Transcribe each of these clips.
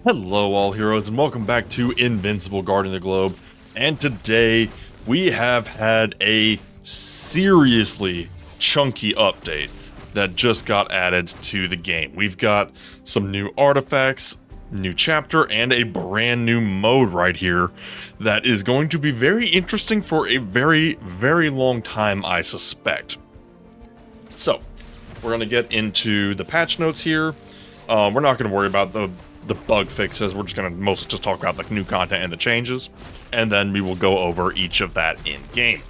Hello all heroes and welcome back to Invincible Guarding the Globe, and today we have had a seriously chunky update that just got added to the game. We've got some new artifacts, new chapter, and a brand new mode right here that is going to be very interesting for a very long time, I suspect. So, we're going to get into the patch notes here. We're not going to worry about the bug fixes. We're just going to mostly just talk about like new content and the changes, and then we will go over each of that in game.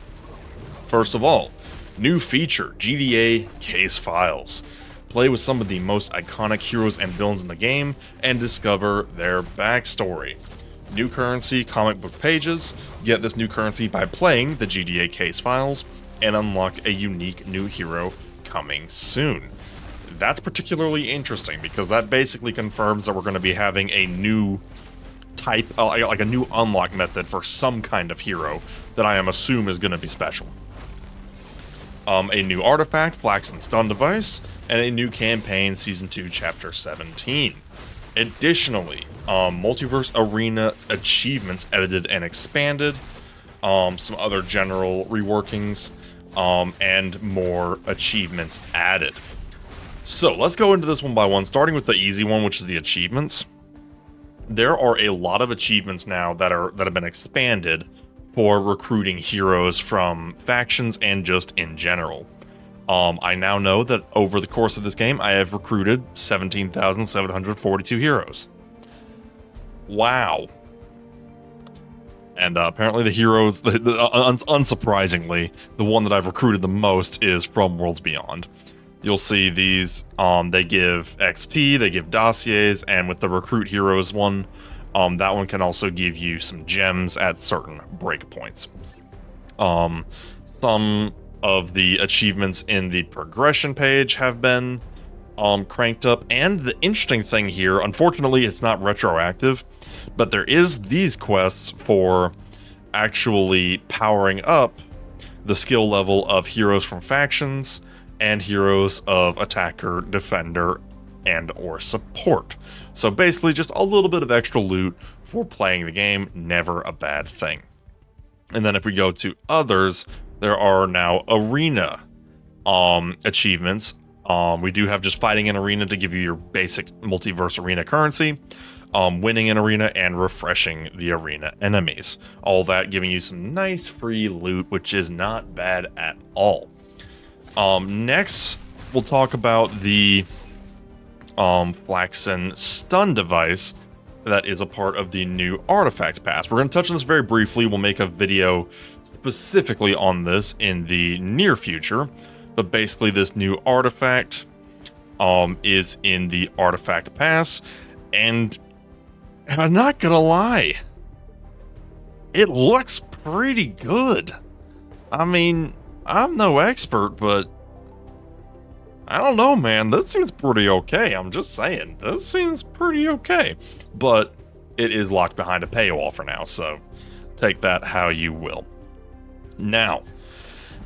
First of all, new feature, GDA case files. Play with some of the most iconic heroes and villains in the game and discover their backstory. New currency, comic book pages. Get this new currency by playing the GDA case files and unlock a unique new hero coming soon. That's particularly interesting because that basically confirms that we're going to be having a new type, like a new unlock method for some kind of hero that I am assume is going to be special. A new artifact, Flax and Stun device, and a new campaign, Season 2, Chapter 17. Additionally, Multiverse Arena achievements edited and expanded, some other general reworkings, and more achievements added. So let's go into this one by one, starting with the easy one, which is the achievements. There are a lot of achievements now that have been expanded for recruiting heroes from factions and just in general. I now know that over the course of this game, I have recruited 17,742 heroes. Wow. And apparently the heroes, unsurprisingly, the one that I've recruited the most is from Worlds Beyond. You'll see these, they give XP, they give dossiers, and with the Recruit Heroes one, that one can also give you some gems at certain breakpoints. Some of the achievements in the progression page have been cranked up, and the interesting thing here, unfortunately it's not retroactive, but there is these quests for actually powering up the skill level of heroes from factions and heroes of attacker, defender, and or support. So basically just a little bit of extra loot for playing the game, never a bad thing. And then if we go to others, there are now arena achievements. We do have just fighting in arena to give you your basic multiverse arena currency, winning an arena, and refreshing the arena enemies. All that giving you some nice free loot, which is not bad at all. Next, we'll talk about the Flaxen Stun device that is a part of the new Artifacts Pass. We're going to touch on this very briefly. We'll make a video specifically on this in the near future, but basically this new artifact is in the Artifact Pass, and I'm not gonna lie, it looks pretty good. I mean, I'm no expert, but I don't know, man. That seems pretty okay. I'm just saying. That seems pretty okay. But it is locked behind a paywall for now, so take that how you will. Now,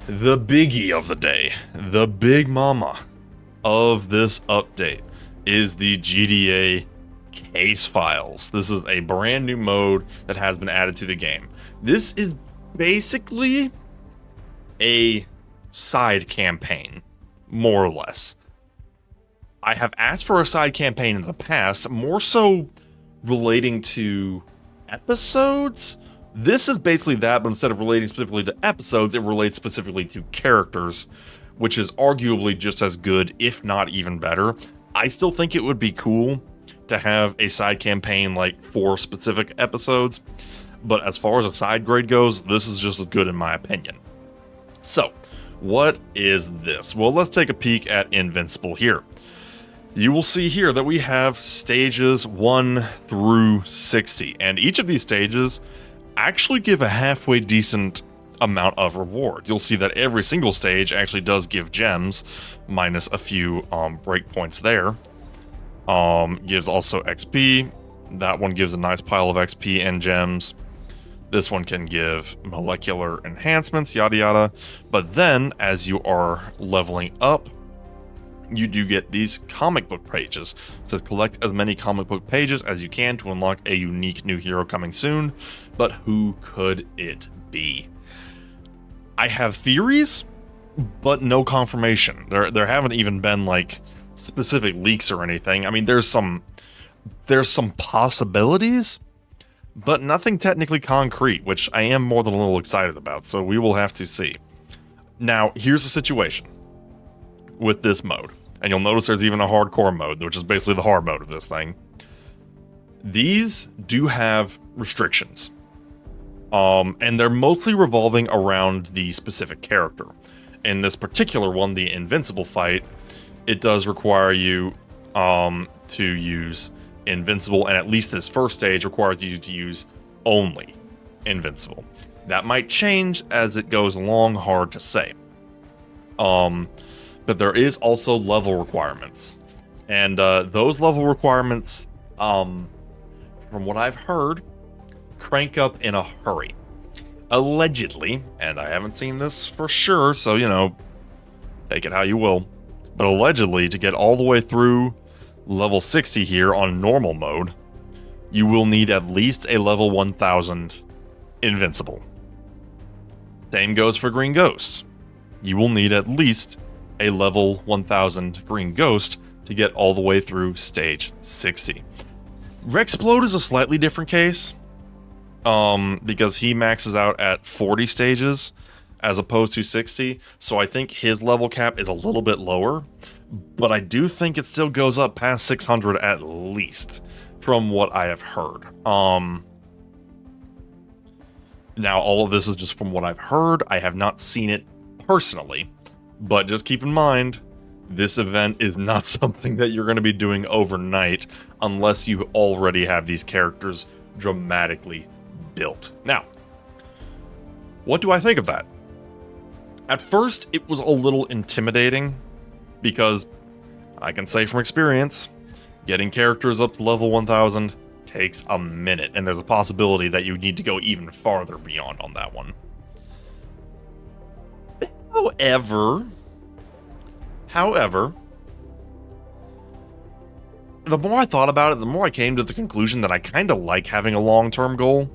the biggie of the day, the big mama of this update is the GDA case files. This is a brand new mode that has been added to the game. This is basically a side campaign, more or less. I have asked for a side campaign in the past, more so relating to episodes. This is basically that, but instead of relating specifically to episodes, it relates specifically to characters, which is arguably just as good, if not even better. I still think it would be cool to have a side campaign like for specific episodes, but as far as a side grade goes, this is just as good in my opinion. So, what is this? Well, let's take a peek at Invincible here. You will see here that we have stages 1 through 60, and each of these stages actually give a halfway decent amount of rewards. You'll see that every single stage actually does give gems, minus a few breakpoints there. Gives also XP. That one gives a nice pile of XP and gems. This one can give molecular enhancements, yada yada. But then, as you are leveling up, you do get these comic book pages. So collect as many comic book pages as you can to unlock a unique new hero coming soon. But who could it be? I have theories, but no confirmation. There haven't even been like specific leaks or anything. I mean, there's some possibilities, but nothing technically concrete, which I am more than a little excited about. So we will have to see. Now, here's the situation with this mode. And you'll notice there's even a hardcore mode, which is basically the hard mode of this thing. These do have restrictions. And they're mostly revolving around the specific character. In this particular one, the Invincible fight, it does require you to use Invincible, and at least this first stage requires you to use only Invincible. That might change as it goes along, hard to say. But there is also level requirements. And those level requirements, from what I've heard, crank up in a hurry. Allegedly, and I haven't seen this for sure, so, you know, take it how you will. But allegedly, to get all the way through level 60 here on normal mode, you will need at least a level 1000 Invincible. Same goes for Green Ghost. You will need at least a level 1000 Green Ghost to get all the way through stage 60. Rexplode is a slightly different case, because he maxes out at 40 stages as opposed to 60, so I think his level cap is a little bit lower, but I do think it still goes up past 600 at least, from what I have heard. Now, all of this is just from what I've heard. I have not seen it personally, but just keep in mind, this event is not something that you're going to be doing overnight unless you already have these characters dramatically built. Now, what do I think of that? At first, it was a little intimidating because I can say from experience, getting characters up to level 1000 takes a minute, and there's a possibility that you need to go even farther beyond on that one. However, the more I thought about it, the more I came to the conclusion that I kind of like having a long-term goal.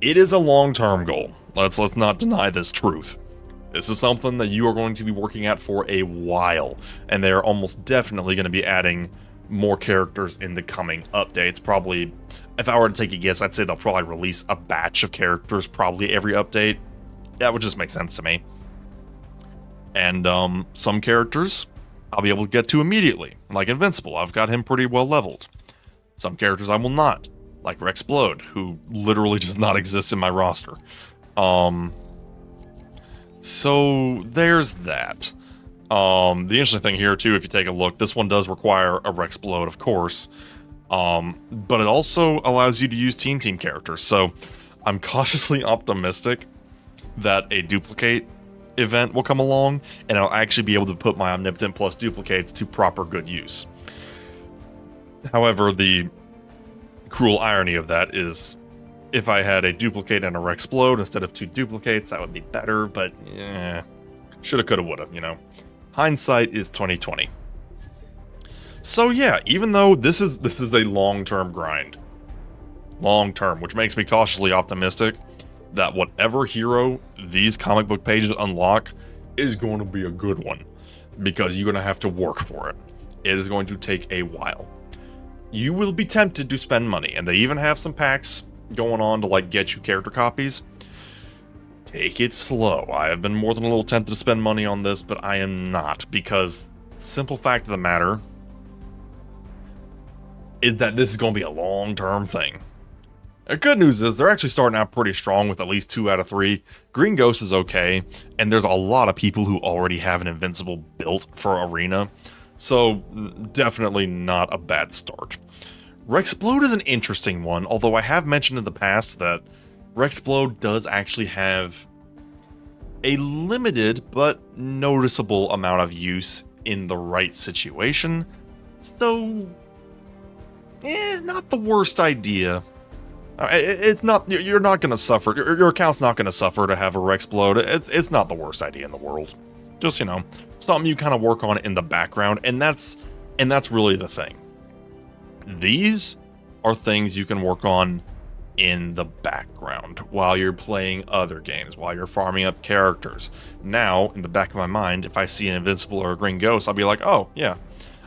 It is a long-term goal. Let's not deny this truth. This is something that you are going to be working at for a while, and they're almost definitely going to be adding more characters in the coming updates. Probably, if I were to take a guess, I'd say they'll probably release a batch of characters probably every update. That would just make sense to me. And some characters I'll be able to get to immediately, like Invincible. I've got him pretty well leveled. Some characters I will not, like Rexplode, who literally does not exist in my roster. So there's that. The interesting thing here too, if you take a look, this one does require a Rexplode, of course, but it also allows you to use Team characters. So I'm cautiously optimistic that a duplicate event will come along, and I'll actually be able to put my Omnipotent plus duplicates to proper good use. However, the cruel irony of that is, if I had a duplicate and a Rexplode instead of two duplicates, that would be better, but shoulda, coulda, woulda, you know. Hindsight is 2020. So yeah, even though this is a long-term grind, which makes me cautiously optimistic that whatever hero these comic book pages unlock is going to be a good one, because you're going to have to work for it. It is going to take a while. You will be tempted to spend money, and they even have some packs going on to like get you character copies. Take it slow. I have been more than a little tempted to spend money on this, but I am not, because simple fact of the matter is that this is going to be a long-term thing. The good news is they're actually starting out pretty strong with at least 2 out of 3. Green Ghost is okay, and there's a lot of people who already have an Invincible built for Arena, so definitely not a bad start. Rexplode is an interesting one, although I have mentioned in the past that Rexplode does actually have a limited but noticeable amount of use in the right situation, so not the worst idea. It's not, you're not going to suffer, your account's not going to suffer to have a Rexplode. It's not the worst idea in the world. Just, you know, something you kind of work on in the background, and that's really the thing. These are things you can work on in the background while you're playing other games, while you're farming up characters. Now, in the back of my mind, if I see an Invincible or a Green Ghost, I'll be like, oh, yeah,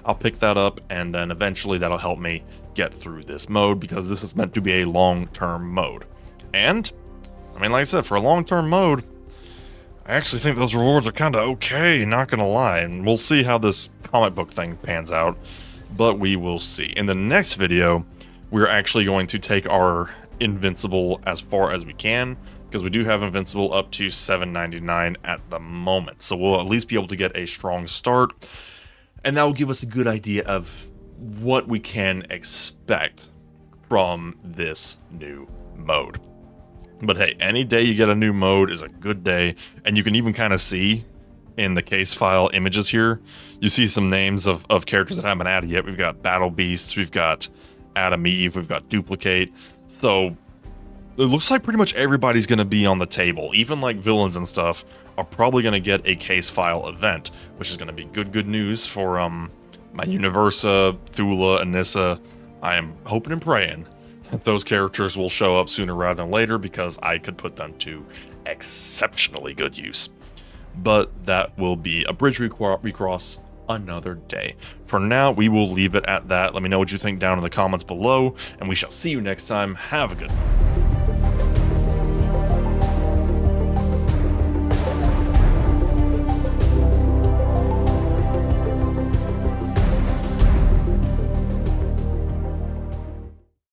I'll pick that up, and then eventually that'll help me get through this mode, because this is meant to be a long-term mode. And, I mean, like I said, for a long-term mode, I actually think those rewards are kind of okay, not gonna lie, and we'll see how this comic book thing pans out, but we will see. In the next video, we're actually going to take our Invincible as far as we can, because we do have Invincible up to $7.99 at the moment, so we'll at least be able to get a strong start, and that will give us a good idea of what we can expect from this new mode. But hey, any day you get a new mode is a good day, and you can even kind of see in the case file images here, you see some names of characters that haven't been added yet. We've got Battle Beasts, we've got Adam Eve, we've got Duplicate, so it looks like pretty much everybody's going to be on the table. Even like villains and stuff are probably going to get a case file event, which is going to be good news for my Universa, Thula, Anissa. I am hoping and praying that those characters will show up sooner rather than later, because I could put them to exceptionally good use. But that will be a bridge we cross another day. For now, we will leave it at that. Let me know what you think down in the comments below, and we shall see you next time. Have a good one.